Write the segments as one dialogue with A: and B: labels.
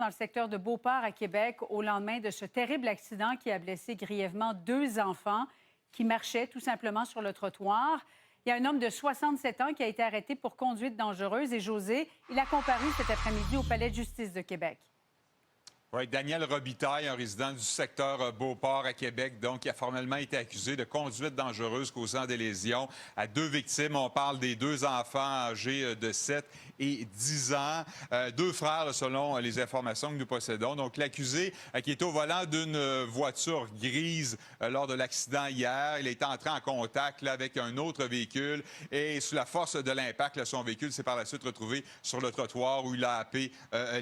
A: Dans le secteur de Beauport à Québec, au lendemain de ce terrible accident qui a blessé grièvement 2 enfants qui marchaient tout simplement sur le trottoir. Il y a un homme de 67 ans qui a été arrêté pour conduite dangereuse et José, il a comparu cet après-midi au Palais de justice de Québec.
B: Oui, Daniel Robitaille, un résident du secteur Beauport à Québec, donc, qui a formellement été accusé de conduite dangereuse causant des lésions à 2 victimes. On parle des 2 enfants âgés de 7 et 10 ans, 2 frères, selon les informations que nous possédons. Donc, l'accusé qui était au volant d'une voiture grise lors de l'accident hier, il est entré en contact là, avec un autre véhicule et sous la force de l'impact, son véhicule s'est par la suite retrouvé sur le trottoir où il a happé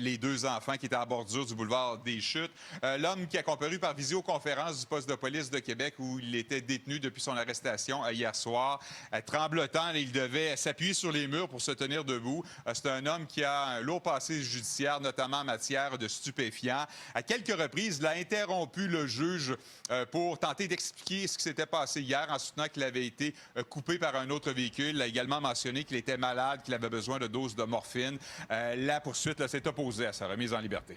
B: les 2 enfants qui étaient à bordure du boulevard des Chutes. L'homme qui a comparu par visioconférence du poste de police de Québec où il était détenu depuis son arrestation hier soir. Tremblotant, il devait s'appuyer sur les murs pour se tenir debout. C'est un homme qui a un lourd passé judiciaire, notamment en matière de stupéfiants. À quelques reprises, il a interrompu le juge pour tenter d'expliquer ce qui s'était passé hier en soutenant qu'il avait été coupé par un autre véhicule. Il a également mentionné qu'il était malade, qu'il avait besoin de doses de morphine. La poursuite s'est opposée à sa remise en liberté.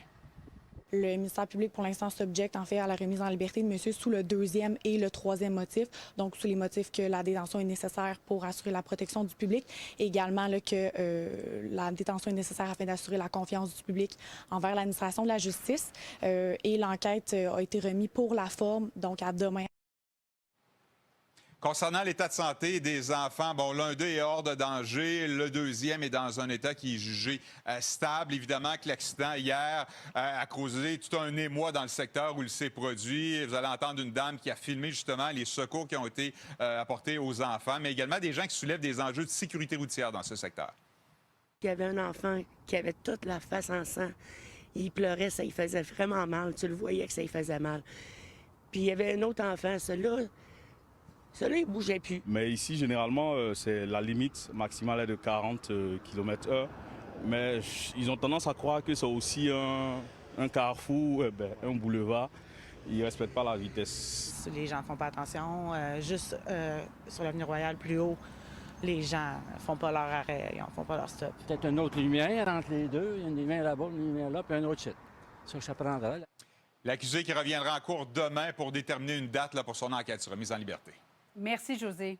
C: Le ministère public, pour l'instant, s'objecte en fait à la remise en liberté de monsieur sous le 2e et le 3e motif, donc sous les motifs que la détention est nécessaire pour assurer la protection du public, et également là, que la détention est nécessaire afin d'assurer la confiance du public envers l'administration de la justice. Et l'enquête a été remise pour la forme, donc à demain.
B: Concernant l'état de santé des enfants, bon, l'un d'eux est hors de danger, le deuxième est dans un état qui est jugé stable. Évidemment que l'accident hier a causé tout un émoi dans le secteur où il s'est produit. Vous allez entendre une dame qui a filmé justement les secours qui ont été apportés aux enfants, mais également des gens qui soulèvent des enjeux de sécurité routière dans ce secteur.
D: Il y avait un enfant qui avait toute la face en sang. Il pleurait, ça lui faisait vraiment mal. Tu le voyais que ça lui faisait mal. Puis il y avait un autre enfant, celui-là, il ne bougeait plus.
E: Mais ici, généralement, c'est la limite maximale est de 40 km/h. Mais ils ont tendance à croire que c'est aussi un carrefour, un boulevard. Ils ne respectent pas la vitesse.
F: Les gens ne font pas attention. Juste sur l'avenue Royale, plus haut, les gens ne font pas leur arrêt, ils ne font pas leur stop.
G: Peut-être une autre lumière entre les deux. Il y a une lumière là-bas, une lumière là, puis un autre shit. Ça prendra.
B: L'accusé qui reviendra en cour demain pour déterminer une date là, pour son enquête sera mise en liberté.
A: Merci, José.